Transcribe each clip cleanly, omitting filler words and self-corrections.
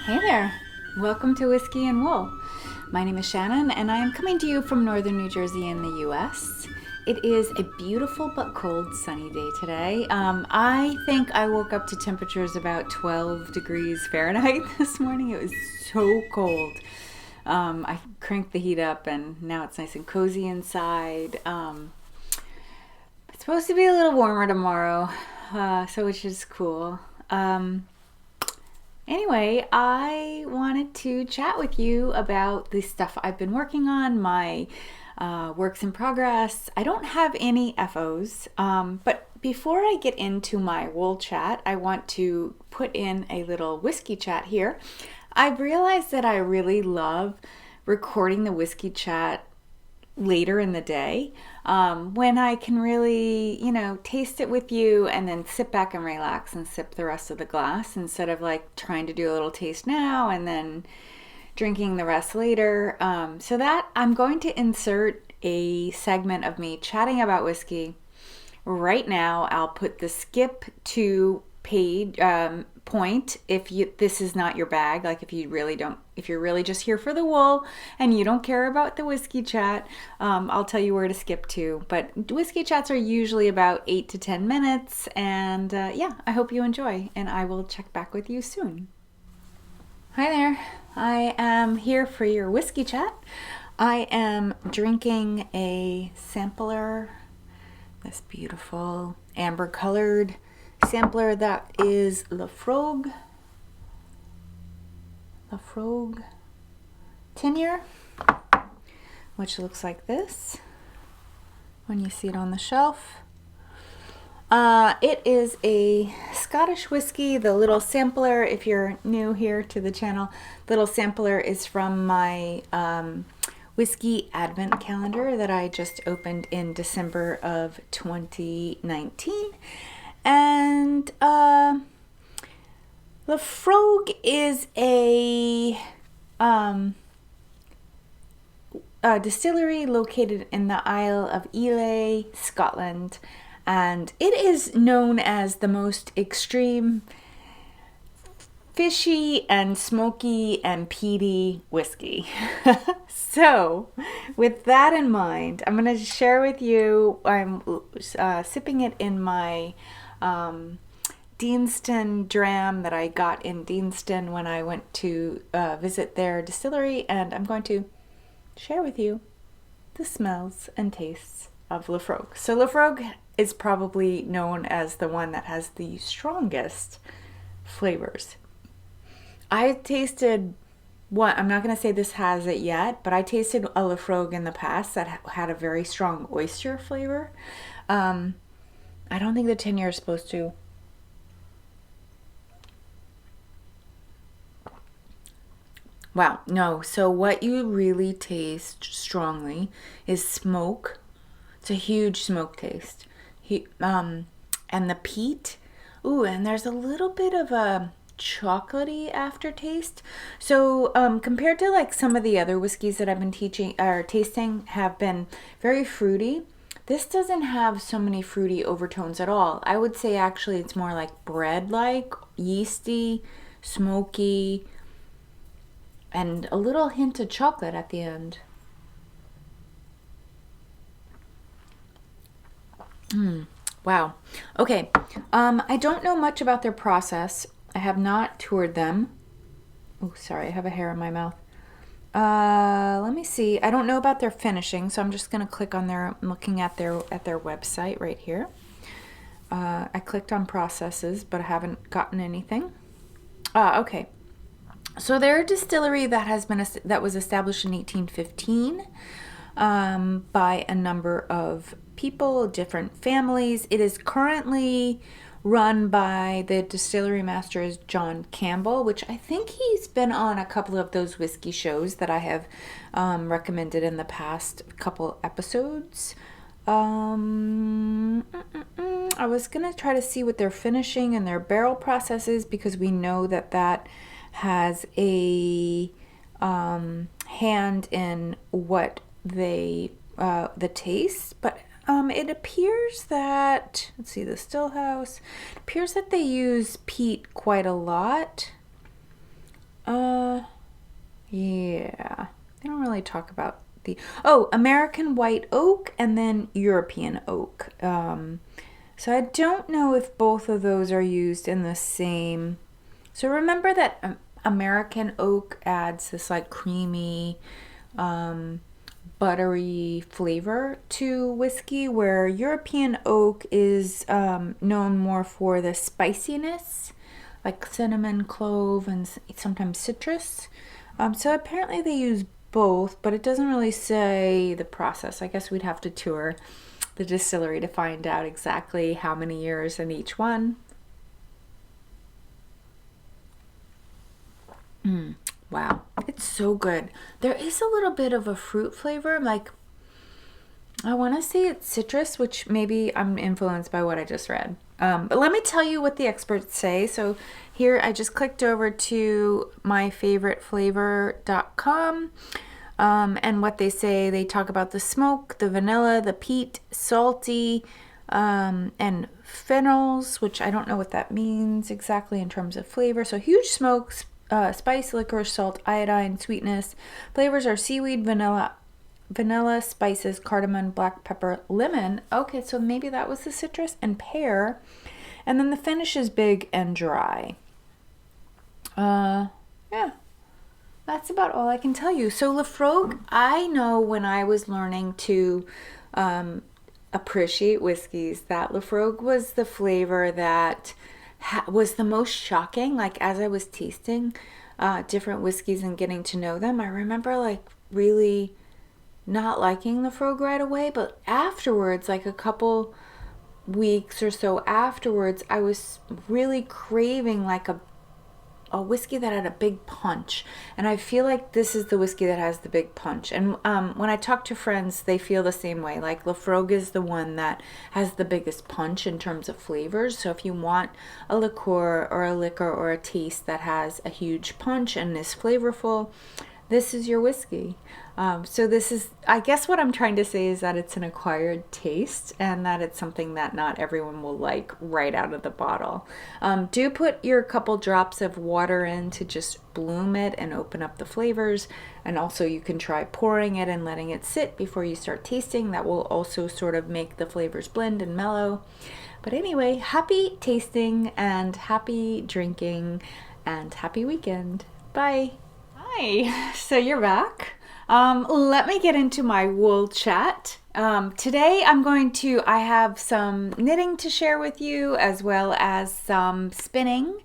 Hey there, welcome to Whiskey and Wool. My name is Shannon and I am coming to you from northern New Jersey in the US. It is a beautiful but cold sunny day today. I think I woke up to temperatures about 12 degrees Fahrenheit this morning. It was so cold. I cranked the heat up and now it's nice and cozy inside. It's supposed to be a little warmer tomorrow, so which is cool. Anyway, I wanted to chat with you about the stuff I've been working on, my works in progress. I don't have any FOs, but before I get into my wool chat, I want to put in a little whiskey chat here. I've realized that I really love recording the whiskey chat later in the day when I can really, taste it with you and then sit back and relax and sip the rest of the glass instead of like trying to do a little taste now and then drinking the rest later. So that I'm going to insert a segment of me chatting about whiskey right now. I'll put the skip to page point if this is not your bag, like if you're really just here for the wool and you don't care about the whiskey chat, I'll tell you where to skip to. But whiskey chats are usually about 8 to 10 minutes, and yeah, I hope you enjoy, and I will check back with you soon. Hi there, I am here for your whiskey chat. I am drinking a sampler, this beautiful amber colored sampler that is Laphroig tenure, which looks like this when you see it on the shelf. It is a Scottish whiskey. The little sampler, if you're new here to the channel, little sampler is from my whiskey advent calendar that I just opened in December of 2019. And Laphroig is a distillery located in the Isle of Islay, Scotland, and it is known as the most extreme fishy and smoky and peaty whiskey. So with that in mind, I'm going to share with you, I'm sipping it in my Deanston dram that I got in Deanston when I went to visit their distillery, and I'm going to share with you the smells and tastes of Laphroig. So Laphroig is probably known as the one that has the strongest flavors. I tasted one, I'm not going to say this has it yet, but I tasted a Laphroig in the past that had a very strong oyster flavor. I don't think the tenure is supposed to. Wow, no. So what you really taste strongly is smoke. It's a huge smoke taste. And the peat. Ooh, and there's a little bit of a chocolatey aftertaste. So compared to like some of the other whiskeys that I've been tasting have been very fruity. This doesn't have so many fruity overtones at all. I would say actually it's more like bread-like, yeasty, smoky, and a little hint of chocolate at the end. Wow. Okay. I don't know much about their process. I have not toured them. Oh, sorry, I have a hair in my mouth. Let me see. I don't know about their finishing, so I'm just going to click on I'm looking at their website right here. I clicked on processes, but I haven't gotten anything. Okay. So they're a distillery that was established in 1815 by a number of people, different families. It is currently run by the distillery master is John Campbell, which I think he's been on a couple of those whiskey shows that I have recommended in the past couple episodes. I was going to try to see what their finishing and their barrel process is, because we know that has a hand in what the taste, but it appears that, let's see, the Stillhouse, it appears that they use peat quite a lot. Yeah. They don't really talk about the American white oak and then European oak. So I don't know if both of those are used in the same. So remember that American oak adds this like creamy, buttery flavor to whiskey, where European oak is known more for the spiciness, like cinnamon, clove, and sometimes citrus. So apparently they use both, but it doesn't really say the process. I guess we'd have to tour the distillery to find out exactly how many years in each one. Wow, it's so good. There is a little bit of a fruit flavor, like I want to say it's citrus, which maybe I'm influenced by what I just read. But let me tell you what the experts say. So here I just clicked over to myfavoriteflavor.com. And what they say, they talk about the smoke, the vanilla, the peat, salty, and phenols, which I don't know what that means exactly in terms of flavor. So huge smoke, spice, licorice, salt, iodine, sweetness. Flavors are seaweed, vanilla, spices, cardamom, black pepper, lemon. Okay, so maybe that was the citrus, and pear. And then the finish is big and dry. Yeah. That's about all I can tell you. So Laphroig, I know when I was learning to appreciate whiskeys, that Laphroig was the flavor that was the most shocking. Like as I was tasting different whiskeys and getting to know them, I remember like really not liking Laphroig right away, but afterwards, like a couple weeks or so afterwards, I was really craving like a whiskey that had a big punch, and I feel like this is the whiskey that has the big punch. And when I talk to friends, they feel the same way. Like Laphroig is the one that has the biggest punch in terms of flavors. So if you want a liqueur or a liquor or a taste that has a huge punch and is flavorful, this is your whiskey. So this is, I guess what I'm trying to say is that it's an acquired taste and that it's something that not everyone will like right out of the bottle. Do put your couple drops of water in to just bloom it and open up the flavors. And also you can try pouring it and letting it sit before you start tasting. That will also sort of make the flavors blend and mellow. But anyway, happy tasting and happy drinking and happy weekend. Bye. Hi, so you're back. Let me get into my wool chat. Today I have some knitting to share with you as well as some spinning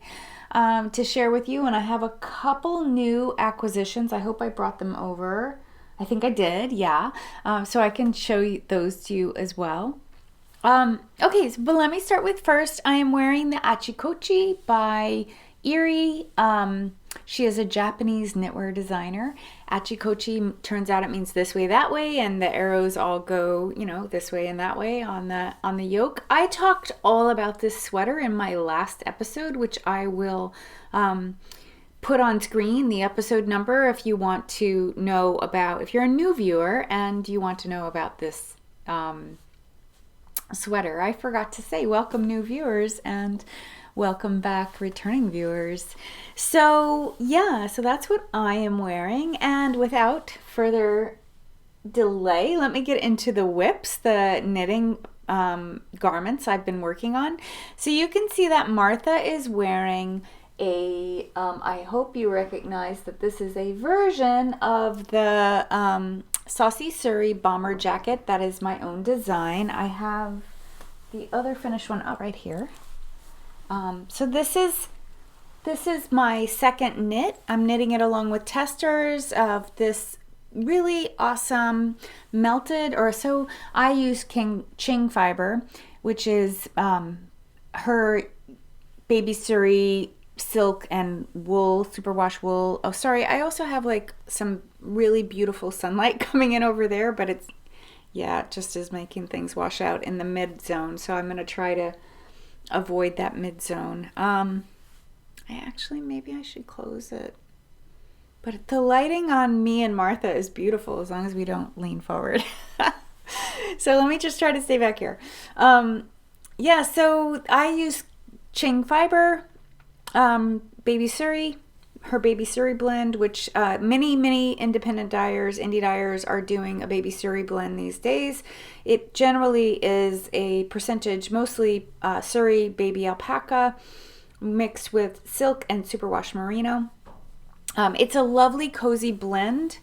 to share with you. And I have a couple new acquisitions. I hope I brought them over. I think I did, yeah. So I can show you those to you as well. Okay, but let me start with first. I am wearing the Achikochi by Erie. She is a Japanese knitwear designer. Achikochi, turns out it means this way, that way, and the arrows all go, you know, this way and that way on the yoke. I talked all about this sweater in my last episode, which I will put on screen, the episode number, if you want to know about, if you're a new viewer and you want to know about this sweater. I forgot to say welcome new viewers and welcome back returning viewers. So yeah, so that's what I am wearing, and without further delay, let me get into the whips, the knitting garments I've been working on. So you can see that Martha is wearing a I hope you recognize that this is a version of the Saucy Suri bomber jacket that is my own design. I have the other finished one out right here. So this is my second knit. I'm knitting it along with testers of this really awesome melted, or so I use Qing Fibre, which is her baby Suri silk and wool, superwash wool. Oh, sorry, I also have like some really beautiful sunlight coming in over there, but it's, yeah, it just is making things wash out in the mid zone. So I'm going to try to avoid that mid zone. Maybe I should close it. But the lighting on me and Martha is beautiful as long as we don't lean forward. So let me just try to stay back here. Yeah, so I use Qing Fibre, baby Suri, her baby Suri blend, which many independent dyers, indie dyers are doing a baby Suri blend these days. It generally is a percentage, mostly Suri baby alpaca mixed with silk and superwash merino. It's a lovely cozy blend.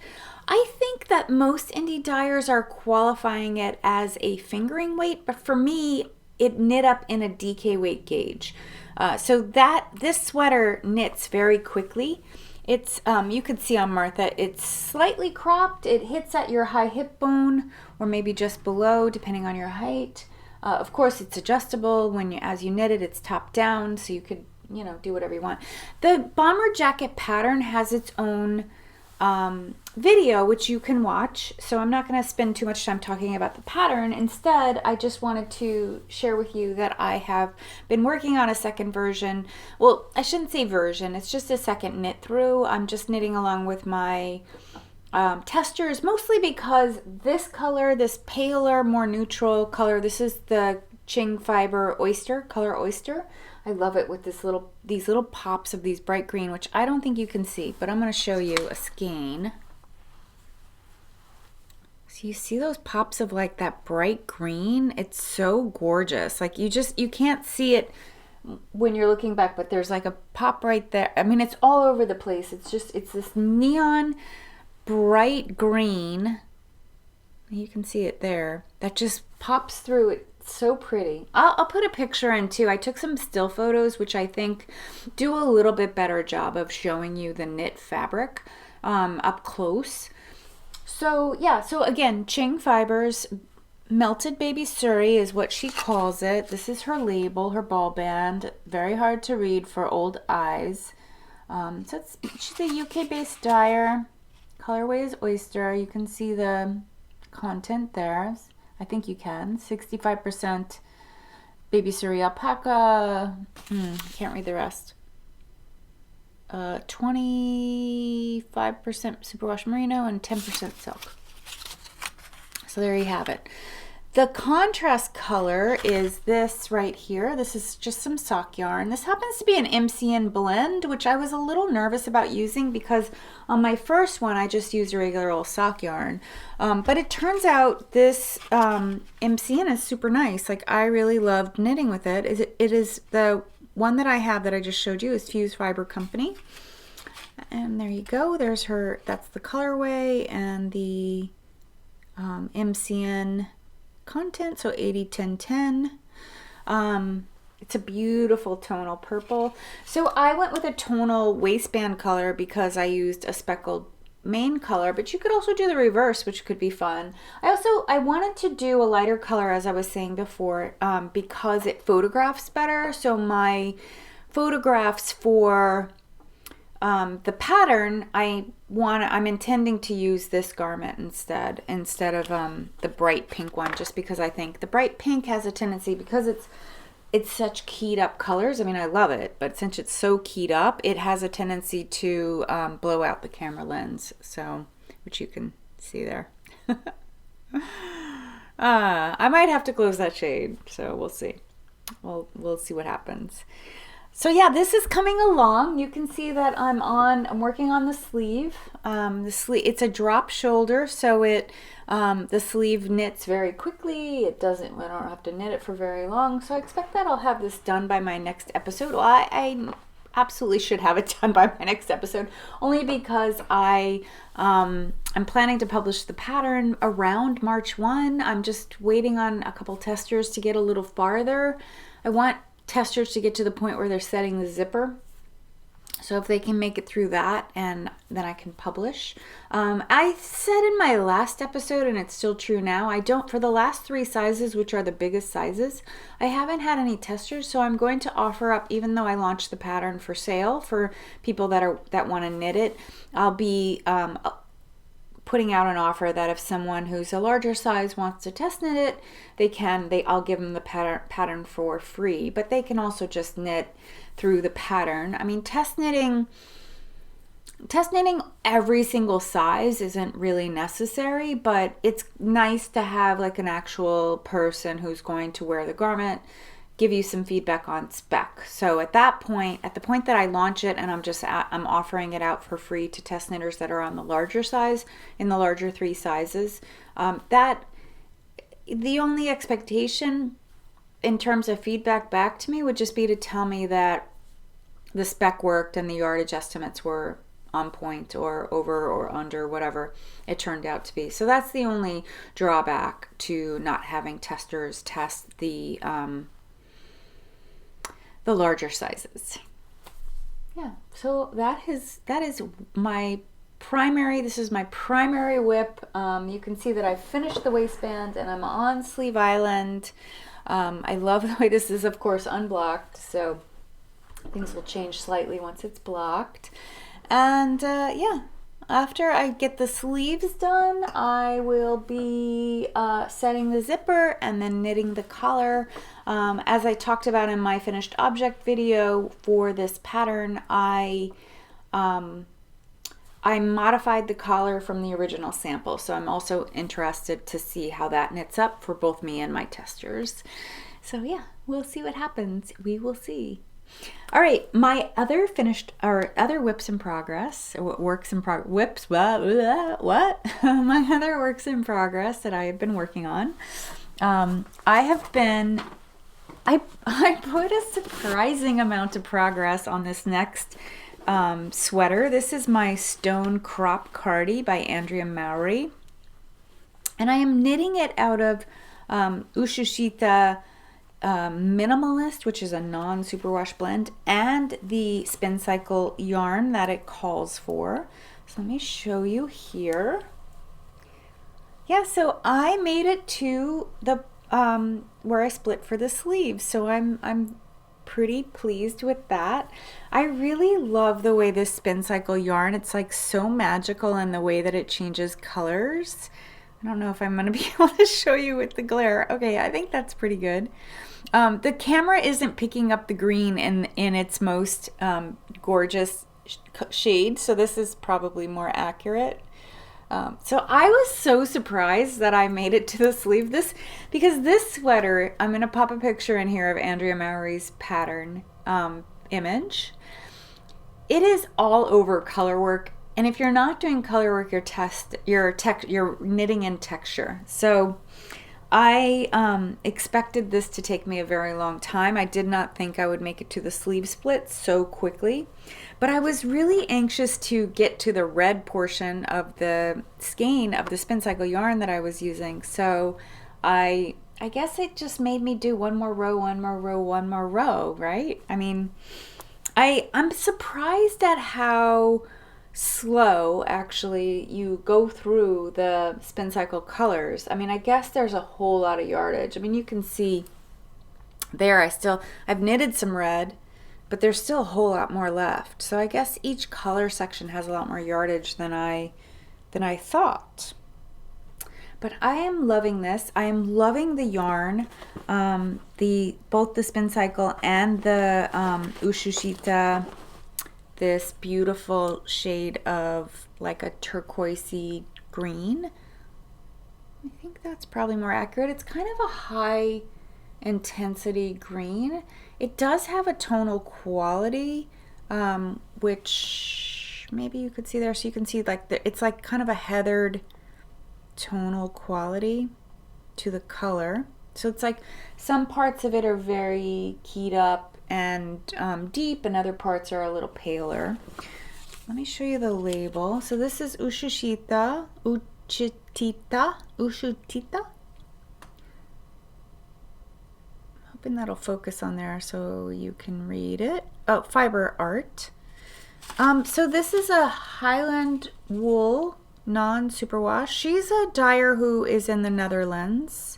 I think that most indie dyers are qualifying it as a fingering weight, but for me, it knit up in a DK weight gauge. So that this sweater knits very quickly. It's you could see on Martha, it's slightly cropped. It hits at your high hip bone or maybe just below, depending on your height. Of course, it's adjustable as you knit it. It's top down, so you could do whatever you want. The bomber jacket pattern has its own video, which you can watch, so I'm not going to spend too much time talking about the pattern. Instead, I just wanted to share with you that I have been working on a second version. Well, I shouldn't say version, it's just a second knit through. I'm just knitting along with my testers, mostly because this color, this paler, more neutral color, this is the Qing Fibre Oyster, color Oyster. I love it with these little pops of these bright green, which I don't think you can see, but I'm going to show you a skein. So you see those pops of like that bright green? It's so gorgeous. Like you can't see it when you're looking back, but there's like a pop right there. I mean, it's all over the place. It's this neon bright green. You can see it there. That just pops through it. So pretty. I'll put a picture in too. I took some still photos, which I think do a little bit better job of showing you the knit fabric up close. So yeah, so again, Qing Fibre's Melted Baby Suri is what she calls it. This is her label, her ball band. Very hard to read for old eyes. So she's a UK-based dyer. Colorway is Oyster. You can see the content there. I think you can. 65% baby Suri alpaca. Can't read the rest. 25% superwash merino and 10% silk. So there you have it. The contrast color is this right here. This is just some sock yarn. This happens to be an MCN blend, which I was a little nervous about using because on my first one, I just used a regular old sock yarn. But it turns out this MCN is super nice. Like I really loved knitting with it. It is the one that I have that I just showed you is Fuse Fiber Company. And there you go. There's her, that's the colorway and the MCN content, so 80-10-10. It's a beautiful tonal purple. So I went with a tonal waistband color because I used a speckled main color, but you could also do the reverse, which could be fun. I wanted to do a lighter color, as I was saying before, because it photographs better. So my photographs for the pattern, I'm intending to use this garment instead of the bright pink one, just because I think the bright pink has a tendency, because it's such keyed up colors. I mean, I love it, but since it's so keyed up, it has a tendency to blow out the camera lens, so, which you can see there. I might have to close that shade, so we'll see. We'll see what happens. So yeah, this is coming along. You can see that I'm working on the sleeve. It's a drop shoulder, so the sleeve knits very quickly. I don't have to knit it for very long. So I expect that I'll have this done by my next episode. Well, I absolutely should have it done by my next episode, only because I'm planning to publish the pattern around March 1. I'm just waiting on a couple testers to get a little farther. I want testers to get to the point where they're setting the zipper. So if they can make it through that, and then I can publish. I said in my last episode, and it's still true now, for the last 3 sizes, which are the biggest sizes, I haven't had any testers, so I'm going to offer up, even though I launched the pattern for sale for people that want to knit it, I'll be putting out an offer that if someone who's a larger size wants to test knit it, I'll give them the pattern for free, but they can also just knit through the pattern. I mean, test knitting every single size isn't really necessary, but it's nice to have like an actual person who's going to wear the garment give you some feedback on spec. So at that point, at the point that I launch it and I'm offering it out for free to test knitters that are on the larger size, in the larger 3 sizes, that the only expectation in terms of feedback back to me would just be to tell me that the spec worked and the yardage estimates were on point or over or under, whatever it turned out to be. So that's the only drawback to not having testers test the larger sizes. Yeah, so that is my primary, this is my primary whip. You can see that I finished the waistband and I'm on Sleeve Island. I love the way this is, of course, unblocked, so things will change slightly once it's blocked. And yeah, after I get the sleeves done, I will be setting the zipper and then knitting the collar. As I talked about in my finished object video for this pattern, I modified the collar from the original sample, so I'm also interested to see how that knits up for both me and my testers. So yeah, we'll see what happens. We will see. All right, my other whips in progress, or works in progress, whips, what? My other works in progress that I have been working on. I put a surprising amount of progress on this next sweater. This is my Stonecrop Cardi by Andrea Mowry. And I am knitting it out of Uschitita minimalist, which is a non-superwash blend, and the Spincycle yarn that it calls for. So let me show you here. Yeah, so I made it to the where I split for the sleeves, so I'm pretty pleased with that. I really love the way this Spincycle yarn, it's like so magical in the way that it changes colors. I don't know if I'm going to be able to show you with the glare. Okay, I think that's pretty good. The camera isn't picking up the green in its most gorgeous shade, so this is probably more accurate. So I was so surprised that I made it to the sleeve because this sweater, I'm going to pop a picture in here of Andrea Mowry's pattern image. It is all over color work, and if you're not doing color work, you're knitting in texture. So I expected this to take me a very long time. I did not think I would make it to the sleeve split so quickly, but I was really anxious to get to the red portion of the skein of the Spincycle yarn that I was using. So I guess it just made me do one more row, one more row, one more row, right? I mean, I'm surprised at how slow actually you go through the Spincycle colors. I mean, I guess there's a whole lot of yardage. I mean, you can see there I've knitted some red, but there's still a whole lot more left. So I guess each color section has a lot more yardage than I thought. But I am loving this. I am loving the yarn, both the Spincycle and the Uschitita. This beautiful shade of like a turquoisey green. I think that's probably more accurate. It's kind of a high intensity green. It does have a tonal quality, which maybe you could see there. So you can see like it's like kind of a heathered tonal quality to the color. So it's like some parts of it are very keyed up and deep, and other parts are a little paler. Let me show you the label. So this is Uschitita. Hoping that'll focus on there so you can read it. Oh, fiber art. So this is a Highland wool non-superwash. She's a dyer who is in the Netherlands.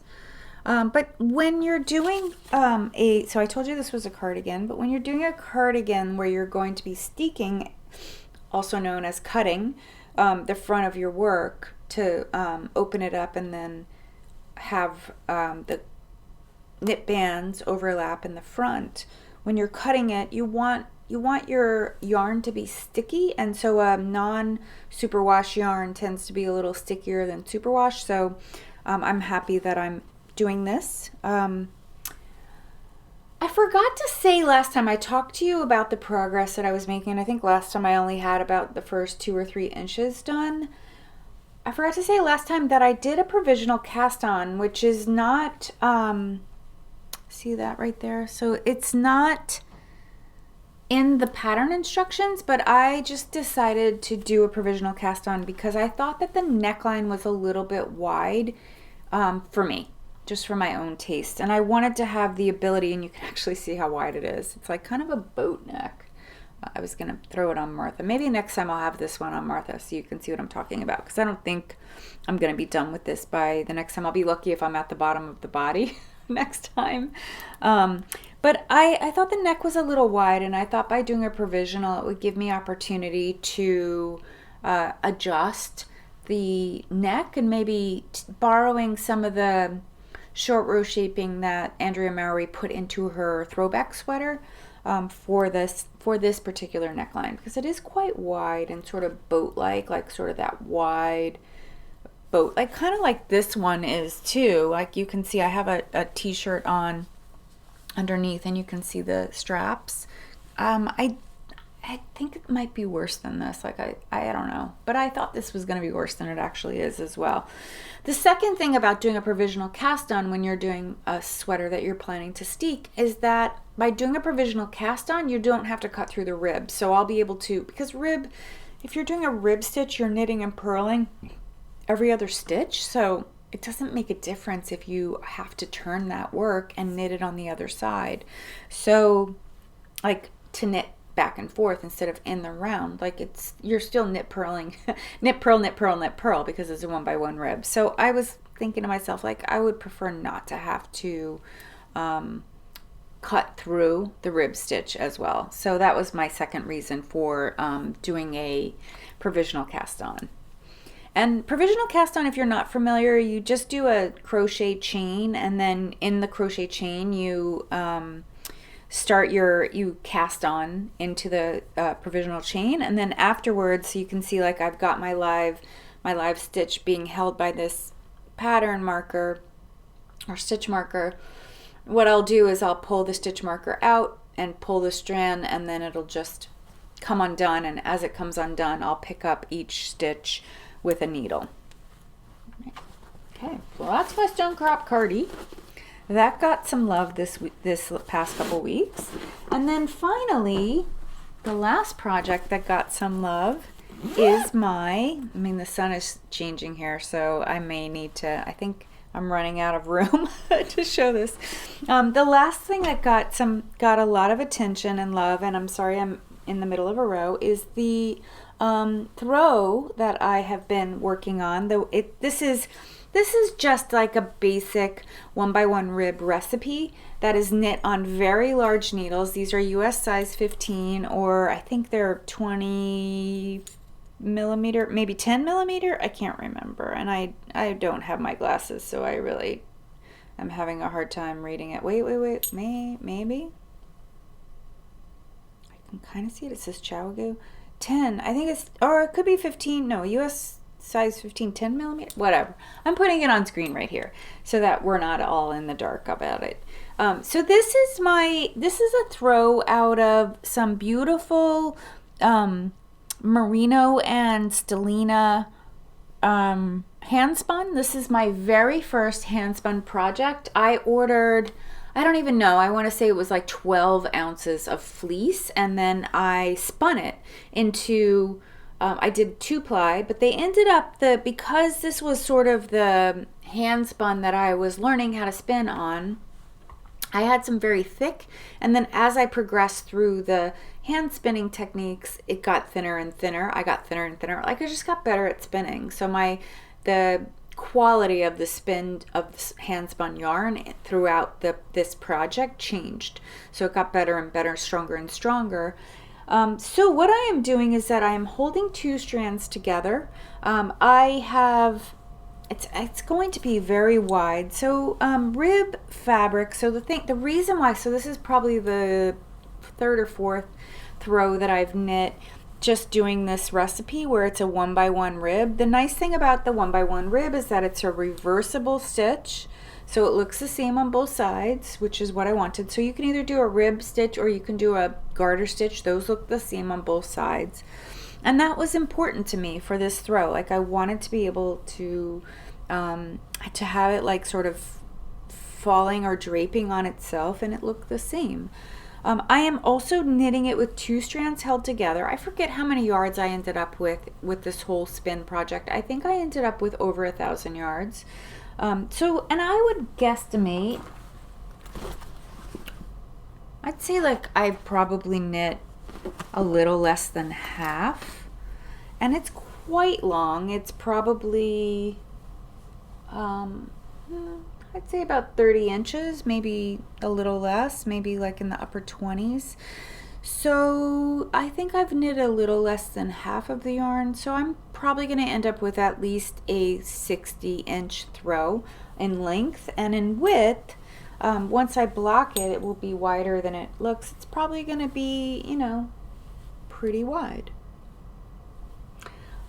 But when you're doing so I told you this was a cardigan, but when you're doing a cardigan where you're going to be steeking, also known as cutting, the front of your work to open it up and then have the knit bands overlap in the front. When you're cutting it, you want your yarn to be sticky, and so non-superwash yarn tends to be a little stickier than superwash. So I'm happy that I'm doing this. I forgot to say last time I talked to you about the progress that I was making. I think last time I only had about the first 2 or 3 inches done. I forgot to say last time that I did a provisional cast on, which is not, see that right there? So it's not in the pattern instructions, but I just decided to do a provisional cast on because I thought that the neckline was a little bit wide for me, just for my own taste. And I wanted to have the ability, and you can actually see how wide it is. It's like kind of a boat neck. I was going to throw it on Martha. Maybe next time I'll have this one on Martha so you can see what I'm talking about, because I don't think I'm going to be done with this by the next time. I'll be lucky if I'm at the bottom of the body next time. But I thought the neck was a little wide, and I thought by doing a provisional it would give me opportunity to adjust the neck and maybe borrowing some of the short row shaping that Andrea Mowry put into her throwback sweater for this particular neckline, because it is quite wide and sort of boat-like, like sort of that wide boat, like kind of like this one is too. Like you can see I have a t-shirt on underneath, and you can see the straps. I think it might be worse than this. Like I don't know, but I thought this was going to be worse than it actually is as well. The second thing about doing a provisional cast on when you're doing a sweater that you're planning to steek is that by doing a provisional cast on, you don't have to cut through the rib. So I'll be able to, because rib, if you're doing a rib stitch, you're knitting and purling every other stitch. So it doesn't make a difference if you have to turn that work and knit it on the other side. So like to knit back and forth instead of in the round, like you're still knit purling, knit purl, knit purl, knit purl, because it's a 1x1 rib. So I was thinking to myself, like, I would prefer not to have to cut through the rib stitch as well. So that was my second reason for doing a provisional cast on. And provisional cast on, if you're not familiar, you just do a crochet chain, and then in the crochet chain you you cast on into the provisional chain, and then afterwards you can see, like, I've got my live stitch being held by this pattern marker or stitch marker. What I'll do is I'll pull the stitch marker out and pull the strand, and then it'll just come undone, and as it comes undone I'll pick up each stitch with a needle. Okay, well, that's my Stonecrop Cardi. That got some love this past couple weeks. And then finally, the last project that got some love is the sun is changing here, so I may need to, I think I'm running out of room to show this. The last thing that got a lot of attention and love, and I'm sorry I'm in the middle of a row, is the throw that I have been working on. This is just like a basic 1x1 rib recipe that is knit on very large needles. These are US size 15, or I think they're 20 millimeter, maybe 10 millimeter. I can't remember, and I don't have my glasses, so I really am having a hard time reading it. Wait, maybe I can kind of see it. It says Chowagoo 10. I think it's, or it could be 15. No, US size 15, 10 millimeter, whatever. I'm putting it on screen right here so that we're not all in the dark about it. So this is a throw out of some beautiful merino and stellina handspun. This is my very first handspun project. I ordered, I don't even know, I want to say it was like 12 ounces of fleece, and then I spun it into I did 2-ply, but they ended up, because this was sort of the hand spun that I was learning how to spin on, I had some very thick, and then as I progressed through the hand spinning techniques, it got thinner and thinner. I got thinner and thinner. Like, I just got better at spinning. So the quality of the spin of this hand spun yarn throughout this project changed. So it got better and better, stronger and stronger. So what I am doing is that I am holding 2 strands together. I have, it's going to be very wide. So rib fabric. So the reason why, so this is probably the 3rd or 4th throw that I've knit just doing this recipe where it's a 1x1 rib. The nice thing about the 1x1 rib is that it's a reversible stitch. So it looks the same on both sides, which is what I wanted. So you can either do a rib stitch or you can do a garter stitch. Those look the same on both sides. And that was important to me for this throw. Like I wanted to be able to have it like sort of falling or draping on itself, and it looked the same. I am also knitting it with 2 strands held together. I forget how many yards I ended up with this whole spin project. I think I ended up with over 1,000 yards. And I would guesstimate, I'd say like I probably knit a little less than half, and it's quite long. It's probably I'd say about 30 inches, maybe a little less, maybe like in the upper 20s. So I think I've knit a little less than half of the yarn, so I'm probably going to end up with at least a 60-inch throw in length, and in width, once I block it, it will be wider than it looks. It's probably going to be, you know, pretty wide.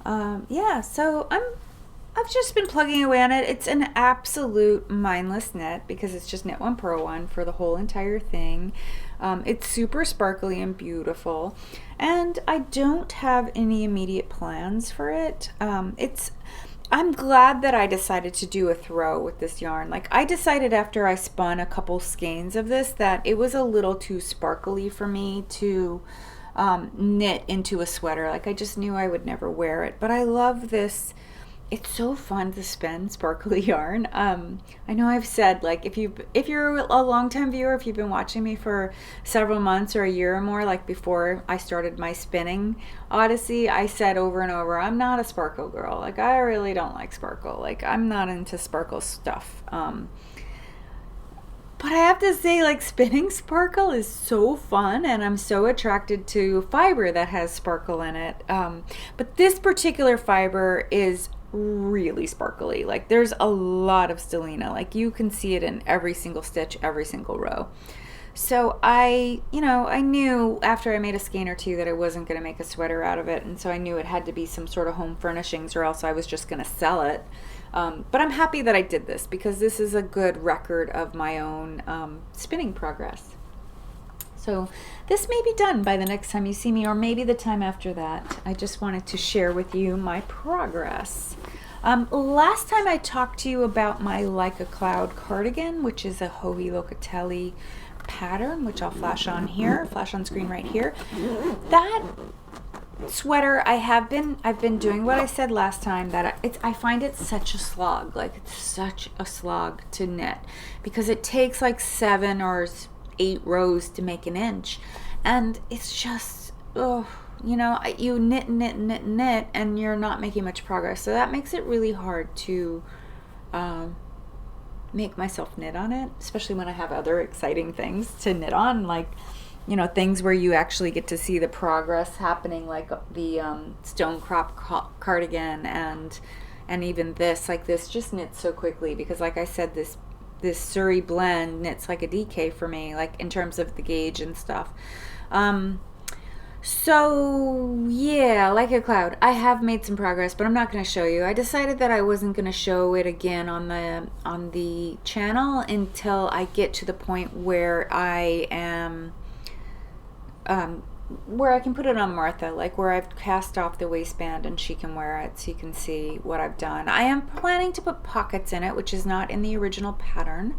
Yeah, so I've just been plugging away on it. It's an absolute mindless knit because it's just knit one, purl one for the whole entire thing. It's super sparkly and beautiful, and I don't have any immediate plans for it. I'm glad that I decided to do a throw with this yarn. Like I decided after I spun a couple skeins of this that it was a little too sparkly for me to knit into a sweater. Like I just knew I would never wear it, but I love this. It's so fun to spin sparkly yarn. I know I've said, like, if you're a long-time viewer, if you've been watching me for several months or a year or more, like before I started my spinning odyssey, I said over and over, I'm not a sparkle girl. Like, I really don't like sparkle. Like, I'm not into sparkle stuff. But I have to say, like, spinning sparkle is so fun, and I'm so attracted to fiber that has sparkle in it. But this particular fiber is really sparkly. Like there's a lot of stellina. Like you can see it in every single stitch, every single row. So I knew after I made a skein or two that I wasn't going to make a sweater out of it, and so I knew it had to be some sort of home furnishings or else I was just going to sell it. But I'm happy that I did this because this is a good record of my own spinning progress. So this may be done by the next time you see me, or maybe the time after that. I just wanted to share with you my progress. Last time I talked to you about my Like a Cloud cardigan, which is a Hohi Locatelli pattern, which I'll flash on screen right here. That sweater I've been doing what I said last time, that I find it such a slog. Like it's such a slog to knit because it takes like 7 or 8 rows to make an inch, and it's just you knit and you're not making much progress, so that makes it really hard to make myself knit on it, especially when I have other exciting things to knit on, like things where you actually get to see the progress happening, like the Stonecrop cardigan and even this. Like this just knits so quickly because, like I said, this Suri blend knits like a DK for me, like in terms of the gauge and stuff. So yeah, Like a Cloud, I have made some progress, but I'm not going to show you. I decided that I wasn't going to show it again on the channel until I get to the point where I am where I can put it on Martha, like where I've cast off the waistband and she can wear it so you can see what I've done. I am planning to put pockets in it, which is not in the original pattern,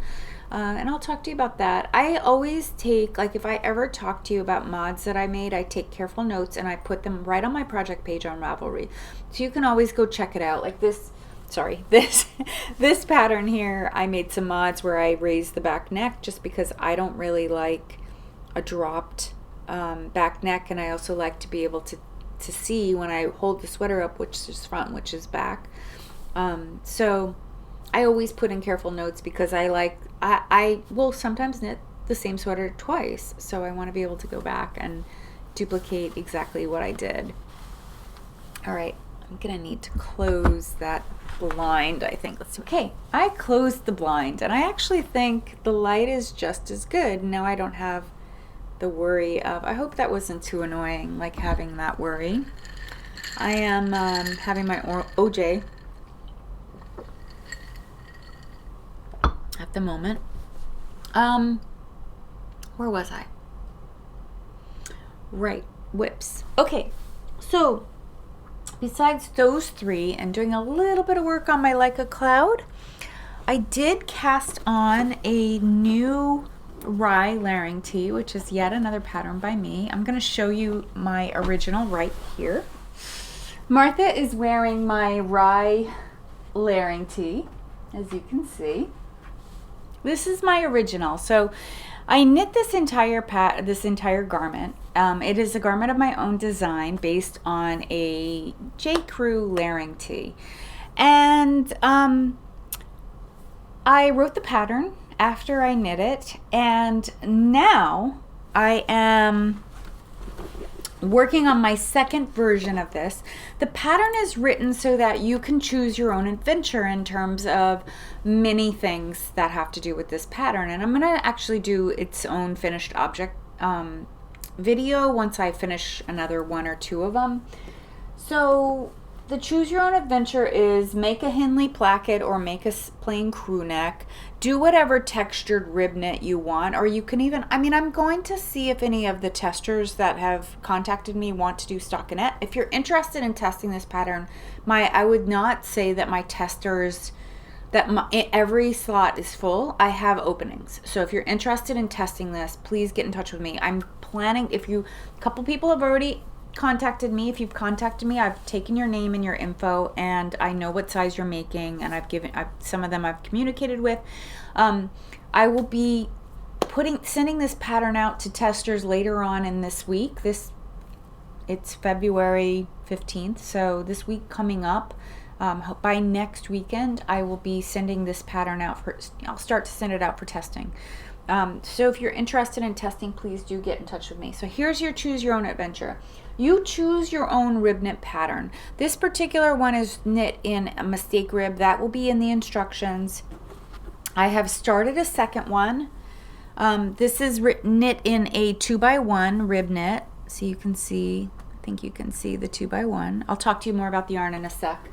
and I'll talk to you about that. I always take, like if I ever talk to you about mods that I made, I take careful notes and I put them right on my project page on Ravelry, so you can always go check it out. Like this pattern here, I made some mods where I raised the back neck just because I don't really like a dropped back neck, and I also like to be able to see when I hold the sweater up which is front, which is back. So I always put in careful notes because I will sometimes knit the same sweater twice, so I want to be able to go back and duplicate exactly what I did. All right, I'm gonna need to close that blind, I think. Let's see. Okay, I closed the blind, and I actually think the light is just as good. Now I don't have the worry of, I hope that wasn't too annoying, like having that worry. I am having my OJ. I have at the moment. Where was I? Right, whips. Okay, so besides those three and doing a little bit of work on my Like a Cloud, I did cast on a new Rye Layering Tee, which is yet another pattern by me. I'm going to show you my original right here. Martha is wearing my Rye Layering Tee, as you can see. This is my original. So I knit this entire garment. It is a garment of my own design based on a J. Crew layering tee. And I wrote the pattern after I knit it, and now I am working on my second version of this. The pattern is written so that you can choose your own adventure in terms of many things that have to do with this pattern. And I'm going to actually do its own finished object video once I finish another one or two of them. So the choose your own adventure is make a Hindley placket or make a plain crew neck. Do whatever textured rib knit you want, or you can even, I'm going to see if any of the testers that have contacted me want to do stockinette. If you're interested in testing this pattern, I would not say that my testers, every slot is full. I have openings. So if you're interested in testing this, please get in touch with me. I'm planning, a couple people have already contacted me. If you've contacted me, I've taken your name and your info, and I know what size you're making, and some of them I've communicated with. I will be sending this pattern out to testers later on in this week. It's February 15th, so this week coming up, by next weekend, I will be sending this pattern out I'll start to send it out for testing. So if you're interested in testing, please do get in touch with me. So here's your choose your own adventure. You choose your own rib knit pattern. This particular one is knit in a mistake rib. That will be in the instructions. I have started a second one. This is knit in a 2x1 rib knit. So you can see, I think you can see the 2x1. I'll talk to you more about the yarn in a sec.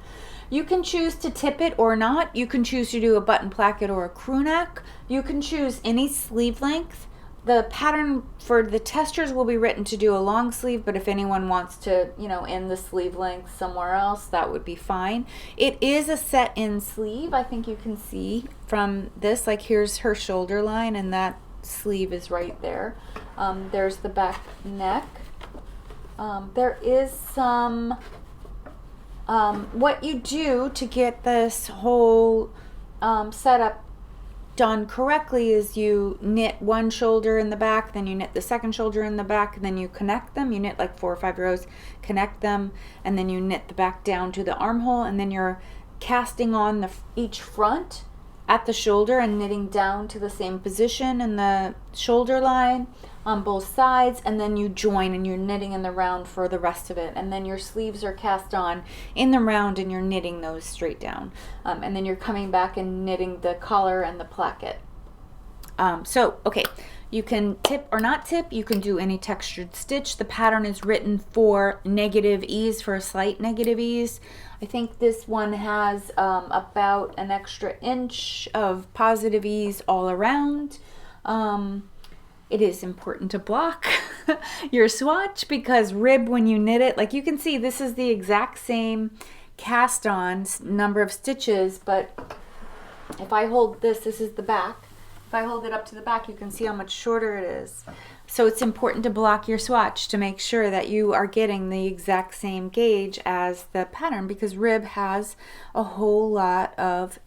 You can choose to tip it or not. You can choose to do a button placket or a crew neck. You can choose any sleeve length. The pattern for the testers will be written to do a long sleeve, but if anyone wants to, end the sleeve length somewhere else, that would be fine. It is a set-in sleeve. I think you can see from this, like here's her shoulder line, and that sleeve is right there. There's the back neck. There is some... what you do to get this whole setup done correctly is you knit one shoulder in the back, then you knit the second shoulder in the back, then you connect them. You knit like 4 or 5 rows, connect them, and then you knit the back down to the armhole, and then you're casting on each front at the shoulder and knitting down to the same position in the shoulder line on both sides, and then you join and you're knitting in the round for the rest of it, and then your sleeves are cast on in the round and you're knitting those straight down, and then you're coming back and knitting the collar and the placket. Okay, you can tip or not tip. You can do any textured stitch. The pattern is written for negative ease, for a slight negative ease. I think this one has about an extra inch of positive ease all around. It is important to block your swatch because rib, when you knit it, like you can see, this is the exact same cast on number of stitches, but if I hold this is the back. If I hold it up to the back, you can see how much shorter it is. So it's important to block your swatch to make sure that you are getting the exact same gauge as the pattern, because rib has a whole lot of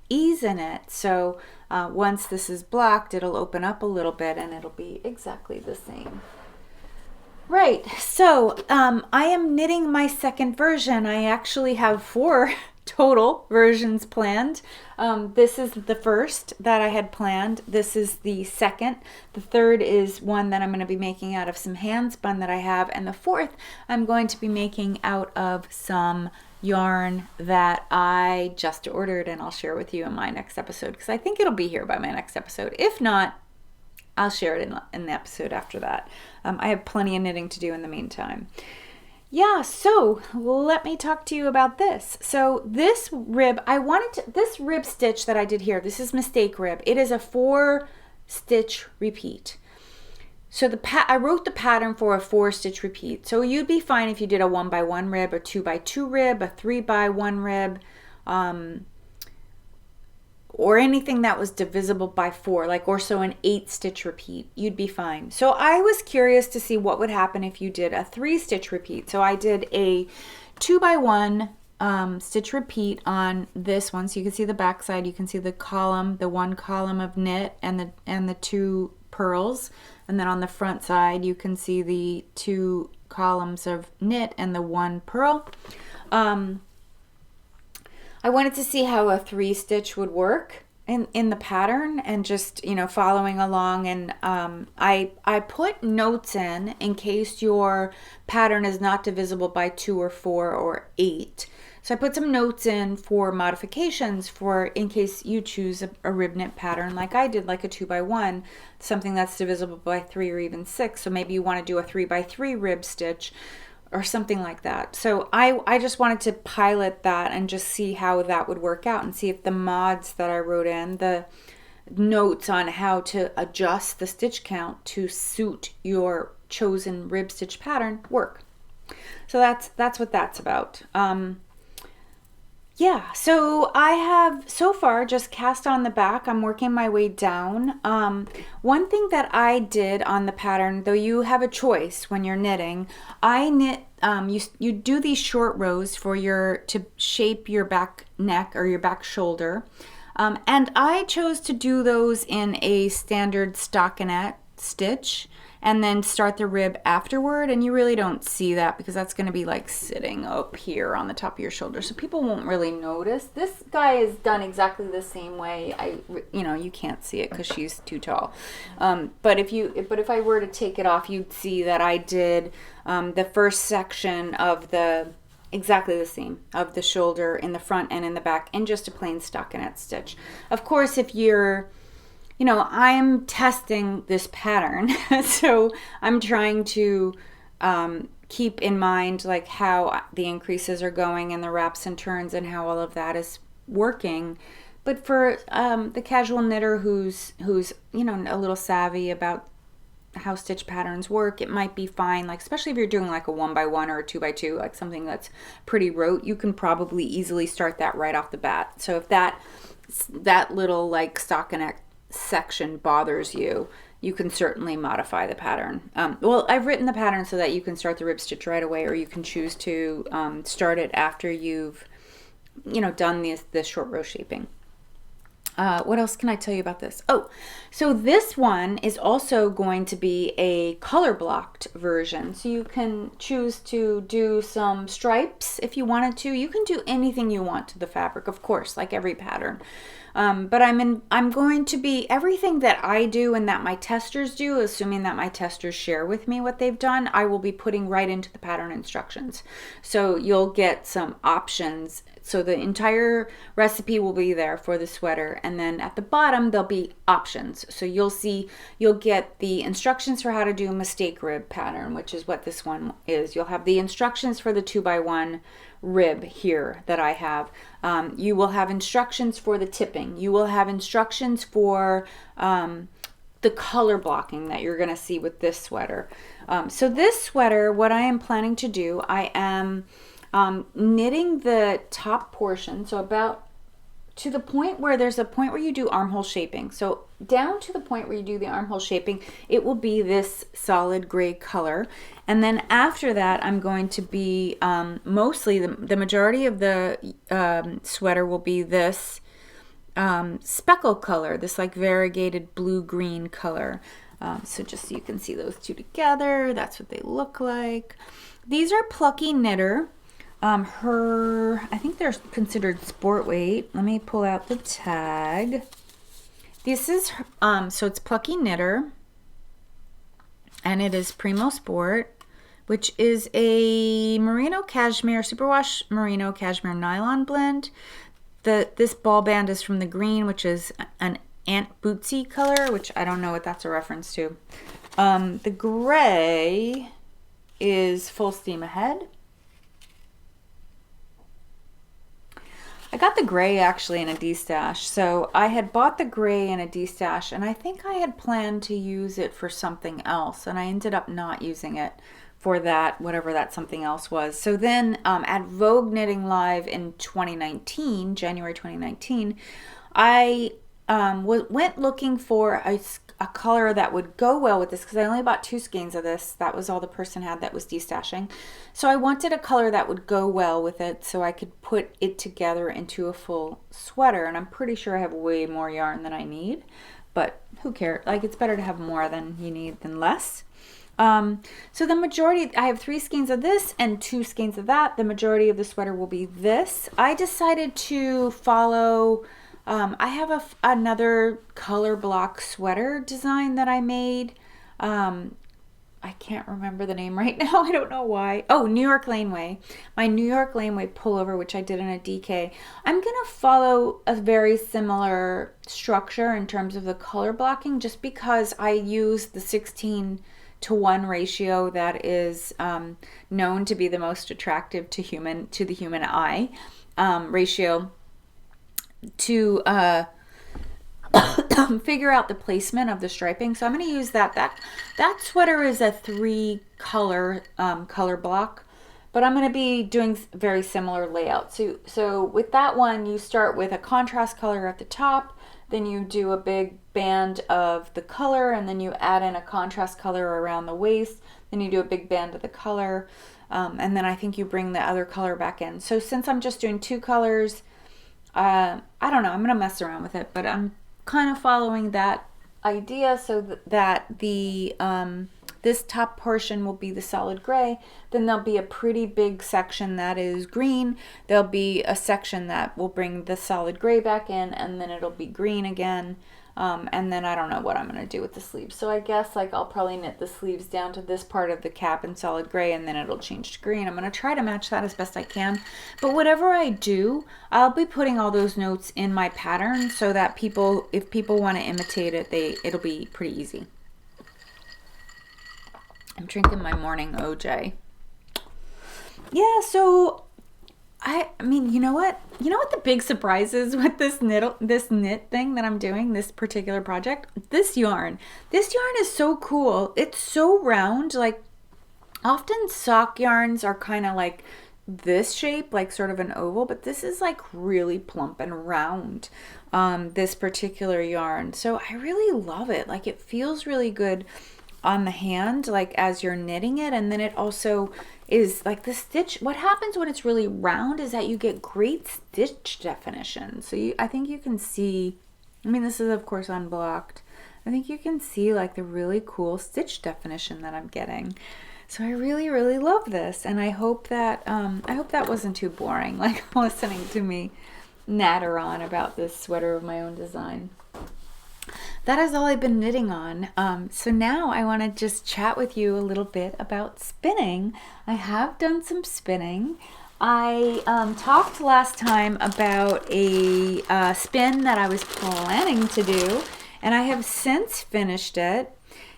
ease in it. So once this is blocked, it'll open up a little bit and it'll be exactly the same. Right, so I am knitting my second version. I actually have 4 total versions planned. This is the first that I had planned. This is the second. The third is one that I'm going to be making out of some handspun that I have. And the fourth I'm going to be making out of some yarn that I just ordered, and I'll share with you in my next episode, because I think it'll be here by my next episode. If not, I'll share it in the episode after that. I have plenty of knitting to do in the meantime. Yeah, so let me talk to you about this. So this rib, this rib stitch that I did here, this is mistake rib. It is a 4-stitch repeat. So I wrote the pattern for a 4-stitch repeat. So you'd be fine if you did a 1x1 rib, a 2x2 rib, a 3x1 rib, or anything that was divisible by 4, like also an 8-stitch repeat, you'd be fine. So I was curious to see what would happen if you did a 3-stitch repeat. So I did a 2x1 stitch repeat on this one. So you can see the back side, you can see the column, the 1 column of knit and the 2 purls. And then on the front side, you can see the 2 columns of knit and the 1 purl. I wanted to see how a 3-stitch would work in the pattern, and just, you know, following along. And I put notes in case your pattern is not divisible by 2 or 4 or 8. So I put some notes in for modifications for in case you choose a rib knit pattern like I did, like a 2x1, something that's divisible by 3 or even 6. So maybe you want to do a 3x3 rib stitch or something like that. So I just wanted to pilot that and just see how that would work out, and see if the mods that I wrote in, the notes on how to adjust the stitch count to suit your chosen rib stitch pattern, work. So that's what that's about. Yeah, so I have so far just cast on the back. I'm working my way down. One thing that I did on the pattern, though you have a choice when you're knitting, I knit, you do these short rows for to shape your back neck or your back shoulder. And I chose to do those in a standard stockinette stitch, and then start the rib afterward. And you really don't see that because that's going to be like sitting up here on the top of your shoulder, so people won't really notice. This guy is done exactly the same way. You can't see it because she's too tall. But if I were to take it off, you'd see that I did the first section of exactly the same of the shoulder in the front and in the back in just a plain stockinette stitch. Of course, if you're I'm testing this pattern, so I'm trying to keep in mind like how the increases are going and the wraps and turns and how all of that is working. But for the casual knitter who's a little savvy about how stitch patterns work, it might be fine. Like, especially if you're doing like a 1x1 or a 2x2, like something that's pretty rote, you can probably easily start that right off the bat. So if that little like stockinette section bothers you, you can certainly modify the pattern. Well, I've written the pattern so that you can start the rib stitch right away, or you can choose to start it after you've done this short row shaping. What else can I tell you about this? Oh, so this one is also going to be a color blocked version. So you can choose to do some stripes if you wanted to. You can do anything you want to the fabric, of course, like every pattern. But I'm going to be everything that I do and that my testers do, assuming that my testers share with me what they've done, I will be putting right into the pattern instructions. So you'll get some options. So the entire recipe will be there for the sweater, and then at the bottom there'll be options. So you'll get the instructions for how to do a mistake rib pattern, which is what this one is. You'll have the instructions for the 2x1 rib here that I have. You will have instructions for the tipping. You will have instructions for the color blocking that you're going to see with this sweater. So this sweater, what I am planning to do, I am knitting the top portion, so about to the point where there's a point where you do armhole shaping. So down to the point where you do the armhole shaping, it will be this solid gray color. And then after that, I'm going to be mostly the majority of the sweater will be this speckle color, this like variegated blue-green color. So just so you can see those two together, that's what they look like. These are Plucky Knitter. I think they're considered sport weight. Let me pull out the tag. This is, so it's Plucky Knitter, and it is Primo Sport, which is a merino cashmere, superwash merino cashmere nylon blend. This ball band is from the green, which is an Aunt Bootsie color, which I don't know what that's a reference to. The gray is Full Steam Ahead. I got the gray actually in a D-stash. So I had bought the gray in a D-stash, and I think I had planned to use it for something else, and I ended up not using it for that, whatever that something else was. So then at Vogue Knitting Live in 2019, January 2019, I went looking for a color that would go well with this, because I only bought 2 skeins of this. That was all the person had that was destashing. So I wanted a color that would go well with it so I could put it together into a full sweater. And I'm pretty sure I have way more yarn than I need, but who cares? Like, it's better to have more than you need than less. So the majority, I have 3 skeins of this and 2 skeins of that. The majority of the sweater will be this. I decided to follow, I have another color block sweater design that I made. I can't remember the name right now. I don't know why. Oh, New York Laneway. My New York Laneway pullover, which I did in a DK. I'm going to follow a very similar structure in terms of the color blocking, just because I use the 16:1 ratio that is known to be the most attractive to the human eye ratio to figure out the placement of the striping. So I'm going to use that. That sweater is a 3 color color block, but I'm going to be doing very similar layout. So with that one, you start with a contrast color at the top, then you do a big band of the color, and then you add in a contrast color around the waist, then you do a big band of the color, and then I think you bring the other color back in. So since I'm just doing 2 colors, I don't know, I'm going to mess around with it, but I'm kind of following that idea so that the this top portion will be the solid gray. Then there'll be a pretty big section that is green. There'll be a section that will bring the solid gray back in, and then it'll be green again. And then I don't know what I'm going to do with the sleeves. So I guess like I'll probably knit the sleeves down to this part of the cap in solid gray, and then it'll change to green. I'm going to try to match that as best I can. But whatever I do, I'll be putting all those notes in my pattern so that if people want to imitate it, it'll be pretty easy. I'm drinking my morning OJ. Yeah, so I mean, you know what? You know what the big surprise is with this knit thing that I'm doing, this particular project? This yarn. This yarn is so cool. It's so round. Like, often sock yarns are kind of like this shape, like sort of an oval, but this is like really plump and round, this particular yarn. So I really love it. Like, it feels really good on the hand, like as you're knitting it. And then it also is like the stitch. What happens when it's really round is that you get great stitch definition. So I think you can see, I mean, this is of course unblocked. I think you can see like the really cool stitch definition that I'm getting. So I really, really love this, and I hope that wasn't too boring, like listening to me natter on about this sweater of my own design. That is all I've been knitting on. So now I want to just chat with you a little bit about spinning. I have done some spinning. I talked last time about a spin that I was planning to do, and I have since finished it.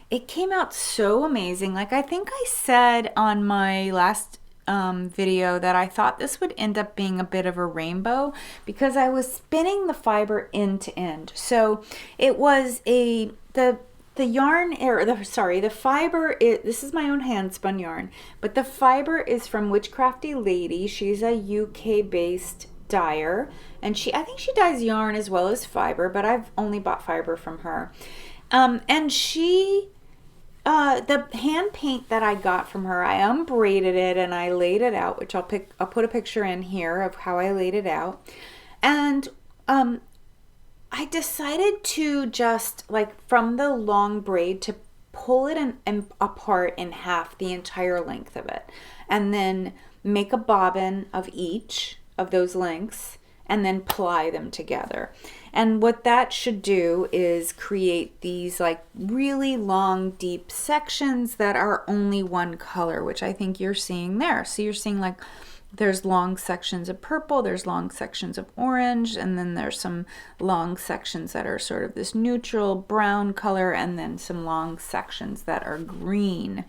It came out so amazing. Like, I think I said on my last video that I thought this would end up being a bit of a rainbow because I was spinning the fiber end to end. So it was the yarn, or the fiber, this is my own hand spun yarn, but the fiber is from Crafty Lady. She's a UK based dyer, and I think she dyes yarn as well as fiber, but I've only bought fiber from her. And she, the hand paint that I got from her, I unbraided it and I laid it out, which I'll put a picture in here of how I laid it out. And I decided to just, like, from the long braid, to pull it apart in half, the entire length of it, and then make a bobbin of each of those lengths and then ply them together. And what that should do is create these like really long, deep sections that are only one color, which I think you're seeing there. So you're seeing like there's long sections of purple, there's long sections of orange, and then there's some long sections that are sort of this neutral brown color, and then some long sections that are green.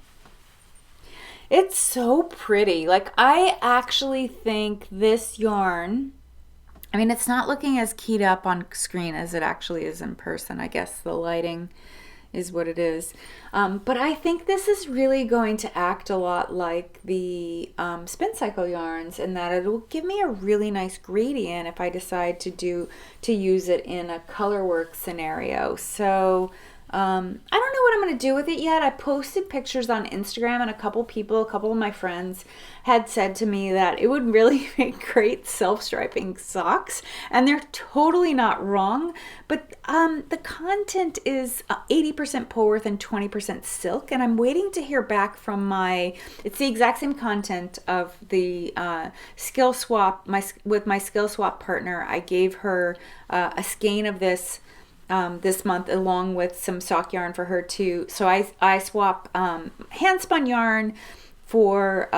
It's so pretty. Like, I actually think this yarn I mean, it's not looking as keyed up on screen as it actually is in person. I guess the lighting is what it is. But I think this is really going to act a lot like the Spincycle yarns, in that it will give me a really nice gradient if I decide to use it in a color work scenario. So I don't know what I'm going to do with it yet. I posted pictures on Instagram, and a couple of my friends had said to me that it would really make great self-striping socks, and they're totally not wrong. But the content is 80% Polworth and 20% silk, and I'm waiting to hear back from it's the exact same content of the skill swap. With my skill swap partner, I gave her a skein of this this month, along with some sock yarn for her too. So I swap hand spun yarn for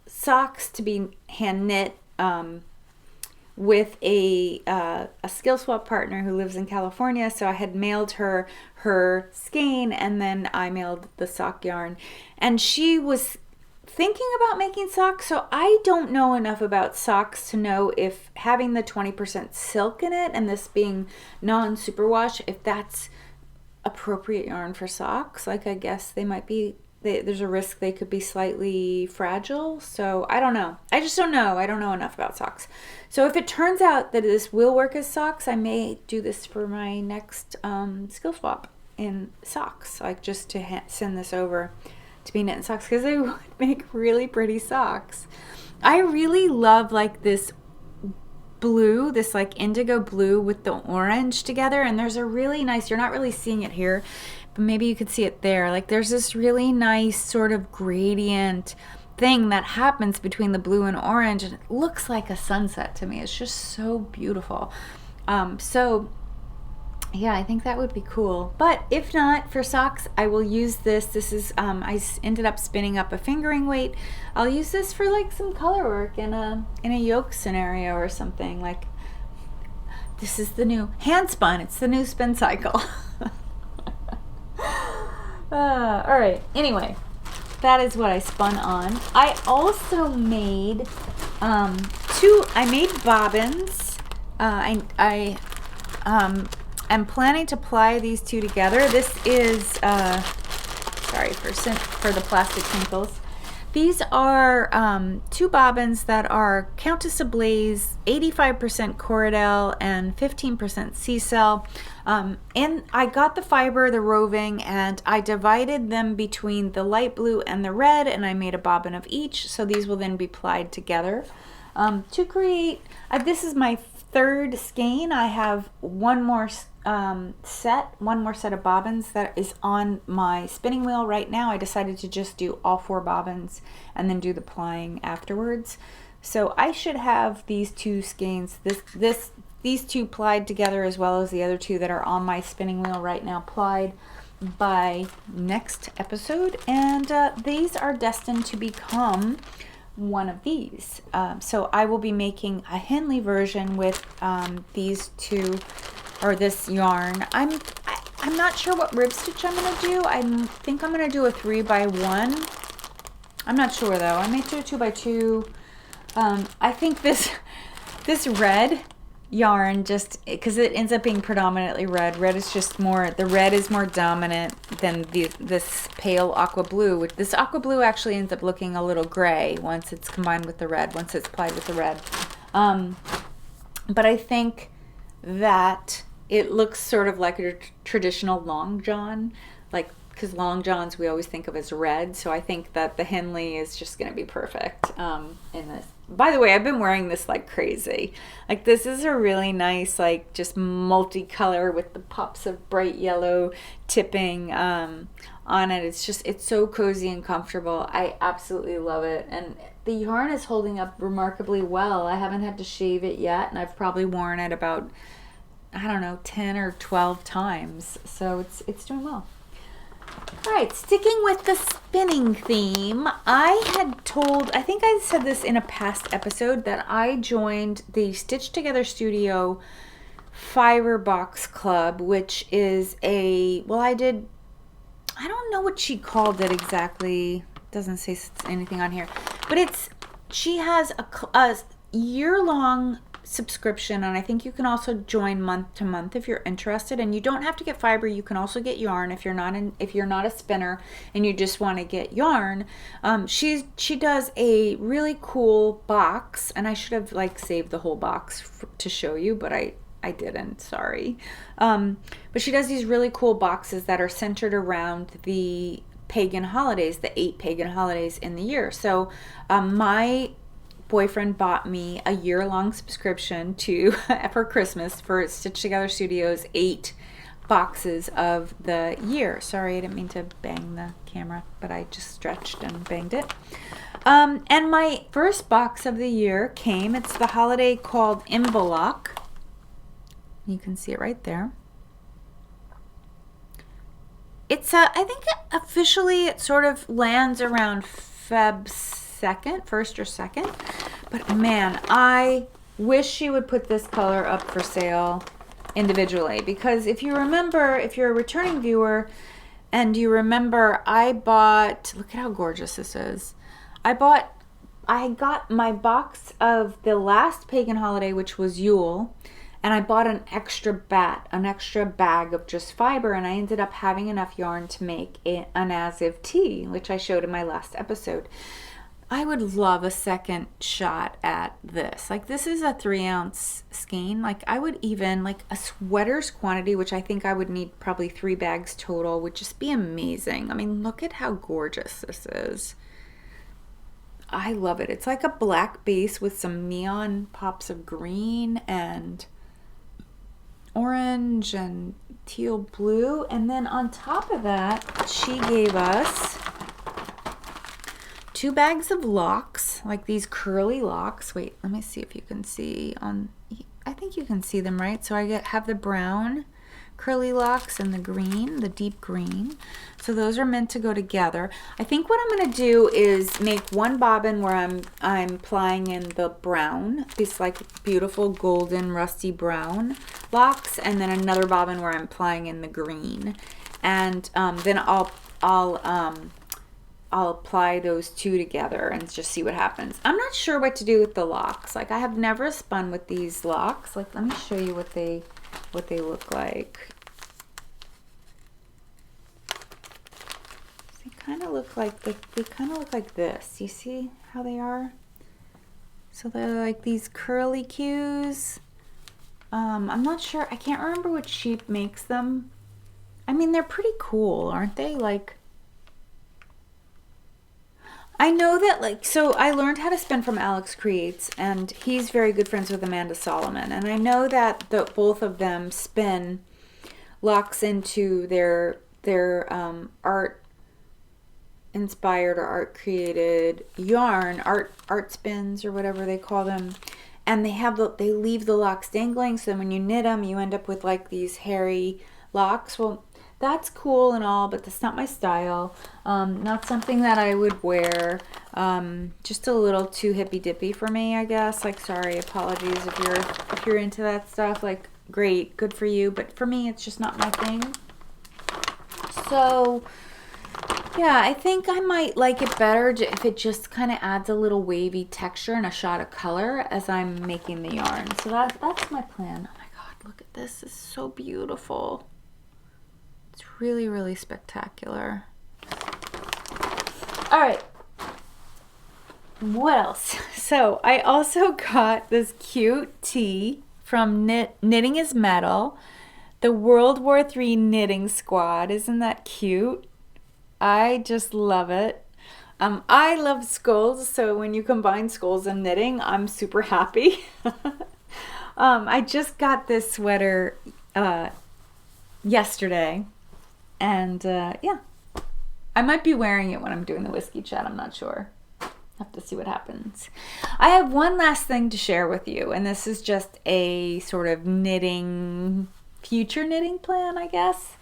socks to be hand knit with a skill swap partner who lives in California. So I had mailed her skein, and then I mailed the sock yarn, and she was thinking about making socks. So I don't know enough about socks to know if having the 20% silk in it and this being non-superwash, if that's appropriate yarn for socks. Like, I guess they might be, there's a risk they could be slightly fragile. So I don't know. I just don't know. I don't know enough about socks. So if it turns out that this will work as socks, I may do this for my next skill swap in socks, like just to send this over to be knit in socks, because they would make really pretty socks. I really love like this blue, this like indigo blue with the orange together, and there's a really nice, you're not really seeing it here, but maybe you could see it there, like there's this really nice sort of gradient thing that happens between the blue and orange, and it looks like a sunset to me. It's just so beautiful. So yeah, I think that would be cool. But if not, for socks, I will use this. This is, I ended up spinning up a fingering weight. I'll use this for like some color work in a yoke scenario or something. Like, this is the new hand spun. It's the new Spincycle. All right. Anyway, that is what I spun on. I also made I made bobbins. I'm planning to ply these two together. This is, sorry for the plastic crinkles. These are two bobbins that are Countess Ablaze, 85% Corriedale and 15% sea cell. And I got the fiber, the roving, and I divided them between the light blue and the red, and I made a bobbin of each. So these will then be plied together to create, this is my third skein. I have one more set of bobbins that is on my spinning wheel right now. I decided to just do all 4 bobbins and then do the plying afterwards. So I should have these 2 skeins, these 2 plied together, as well as the other 2 that are on my spinning wheel right now plied by next episode. And these are destined to become one of these. So I will be making a Henley version with these 2, or this yarn. I'm not sure what rib stitch I'm going to do. I think I'm going to do a 3x1. I'm not sure though. I may do a 2x2. I think this red yarn, just because it ends up being predominantly red. Red is just more, the red is more dominant than this pale aqua blue, which this aqua blue actually ends up looking a little gray once it's combined with the red, once it's applied with the red. But I think that it looks sort of like a traditional long john, like, because long johns we always think of as red, so I think that the Henley is just going to be perfect in this. By the way, I've been wearing this like crazy. Like, this is a really nice, like, just multicolor with the pops of bright yellow tipping on it. It's so cozy and comfortable. I absolutely love it. And the yarn is holding up remarkably well. I haven't had to shave it yet, and I've probably worn it about, I don't know, 10 or 12 times. So it's doing well. All right, sticking with the spinning theme, I think I said this in a past episode, that I joined the Stitch Together Studio Fiber Box Club, which is I don't know what she called it exactly. It doesn't say anything on here, but she has a year-long subscription, and I think you can also join month to month if you're interested. And you don't have to get fiber. You can also get yarn if you're not a spinner and you just want to get yarn. She does a really cool box, and I should have like saved the whole box to show you, but I didn't, sorry. But she does these really cool boxes that are centered around the pagan holidays, the 8 pagan holidays in the year. So my boyfriend bought me a year-long subscription to for Christmas for Stitch Together Studios 8 boxes of the year. Sorry, I didn't mean to bang the camera, but I just stretched and banged it. And my first box of the year came. It's the holiday called Imbolc. You can see it right there. It's I think officially it sort of lands around Feb 2nd, 1st or 2nd. But man, I wish she would put this color up for sale individually, because if you remember, if you're a returning viewer and you remember, I bought, look at how gorgeous this is. I got my box of the last pagan holiday, which was Yule, and I bought an extra bag of just fiber, and I ended up having enough yarn to make an as-if tee, which I showed in my last episode. I would love a second shot at this. Like, this is a 3-ounce skein. Like, I would even, like, a sweater's quantity, which I think I would need probably 3 bags total, would just be amazing. I mean, look at how gorgeous this is. I love it. It's like a black base with some neon pops of green and orange and teal blue. And then on top of that, she gave us 2 bags of locks, like these curly locks. Wait, let me see if you can see on, I think you can see them, right? So I have the brown curly locks and the green, the deep green. So those are meant to go together. I think what I'm going to do is make one bobbin where I'm plying in the brown, these like beautiful golden rusty brown locks, and then another bobbin where I'm plying in the green. And then I'll apply those 2 together and just see what happens. I'm not sure what to do with the locks. Like, I have never spun with these locks. Like, let me show you what they look like. They kind of look like this. You see how they are? So they're like these curly cues. I'm not sure. I can't remember what sheep makes them. I mean, they're pretty cool, aren't they? Like, I know that, like, so I learned how to spin from Alex Creates, and he's very good friends with Amanda Solomon. And I know that both of them spin locks into their art inspired or art created yarn, art spins or whatever they call them. And they leave the locks dangling, so when you knit them, you end up with like these hairy locks. Well, that's cool and all, but that's not my style. Not something that I would wear. Just a little too hippy dippy for me, I guess. Like, sorry, apologies if you're into that stuff. Like, great, good for you, but for me, it's just not my thing. So, yeah, I think I might like it better if it just kind of adds a little wavy texture and a shot of color as I'm making the yarn. So that's my plan. Oh my God, look at this. It's so beautiful. It's really, really spectacular. All right. What else? So I also got this cute tee from Knitting is Metal, the World War III knitting squad. Isn't that cute? I just love it. I love skulls, so when you combine skulls and knitting, I'm super happy. I just got this sweater yesterday. And yeah, I might be wearing it when I'm doing the whiskey chat. I'm not sure. Have to see what happens. I have one last thing to share with you, and this is just a sort of future knitting plan, I guess.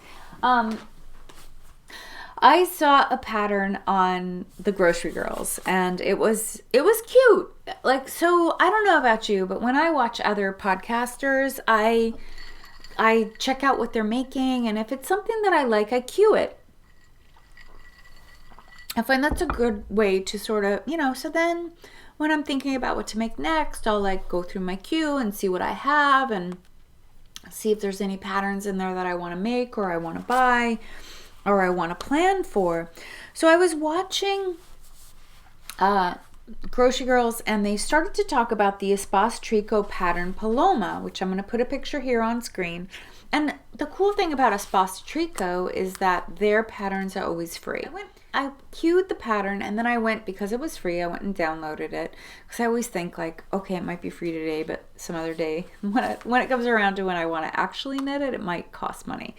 I saw a pattern on the Grocery Girls, and it was cute. Like, so I don't know about you, but when I watch other podcasters, I check out what they're making, and if it's something that I like, I cue it. I find that's a good way to sort of, you know, so then when I'm thinking about what to make next, I'll like go through my queue and see what I have and see if there's any patterns in there that I want to make or I want to buy or I want to plan for. So I was watching Grocery Girls, and they started to talk about the Espace Tricot pattern Paloma, which I'm going to put a picture here on screen. And the cool thing about Espace Tricot is that their patterns are always free. I queued the pattern, and then I went, because it was free, I went and downloaded it. Because I always think like, okay, it might be free today, but some other day, when it comes around to when I want to actually knit it, it might cost money.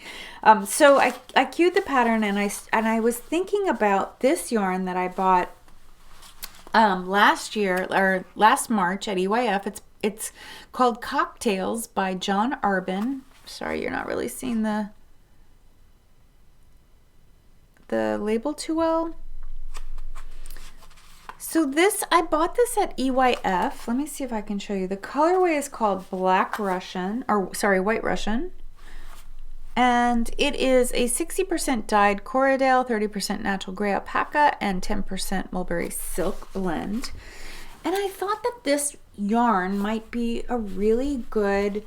So I queued the pattern, and I was thinking about this yarn that I bought last year, or last March at EYF. It's called Cocktails by John Arbin. Sorry, you're not really seeing the label too well. So this, I bought this at EYF. Let me see if I can show you. The colorway is called White Russian. And it is a 60% dyed Corriedale, 30% natural gray alpaca, and 10% mulberry silk blend. And I thought that this yarn might be a really good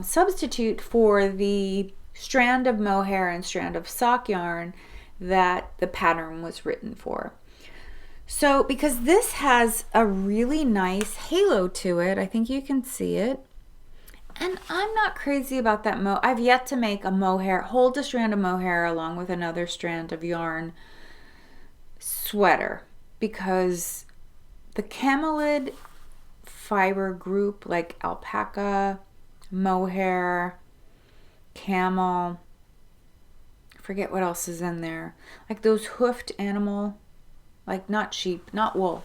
substitute for the strand of mohair and strand of sock yarn that the pattern was written for. So because this has a really nice halo to it, I think you can see it. And I'm not crazy about that I've yet to make a mohair, hold a strand of mohair along with another strand of yarn sweater, because the camelid fiber group, like alpaca, mohair, camel, I forget what else is in there, like those hoofed animal, like not sheep, not wool,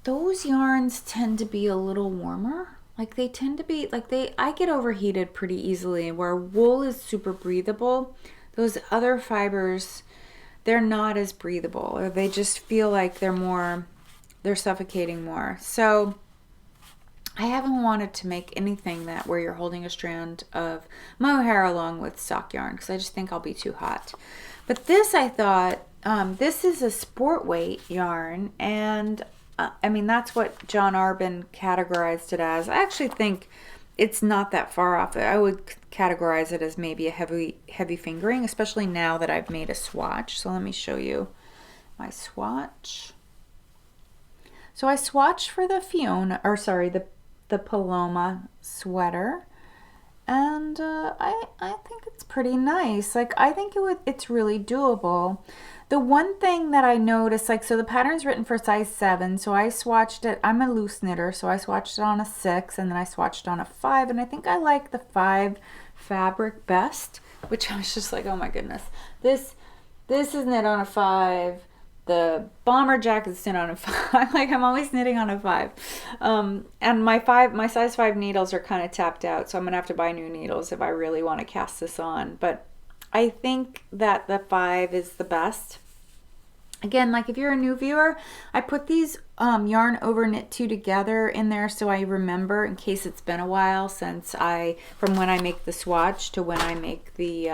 those yarns tend to be a little warmer. Like they tend to be, like I get overheated pretty easily, where wool is super breathable. Those other fibers, they're not as breathable, or they just feel like they're suffocating more. So I haven't wanted to make anything that where you're holding a strand of mohair along with sock yarn, because I just think I'll be too hot. But this, I thought, this is a sport weight yarn, and I mean, that's what John Arbin categorized it as. I actually think it's not that far off. I would categorize it as maybe a heavy fingering, especially now that I've made a swatch. So let me show you my swatch. So I swatched for the the Paloma sweater, and I think it's pretty nice. Like I think it's really doable. The one thing that I noticed, like, so the pattern's written for size 7, so I swatched it. I'm a loose knitter, so I swatched it on a 6, and then I swatched on a 5, and I think I like the 5 fabric best, which I was just like, oh my goodness. This is knit on a 5. The bomber jacket's knit on a 5. Like, I'm always knitting on a 5. And my size 5 needles are kind of tapped out, so I'm going to have to buy new needles if I really want to cast this on. But I think that the 5 is the best. Again, like if you're a new viewer, I put these yarn over knit 2 together in there so I remember, in case it's been a while since from when I make the swatch to when I make the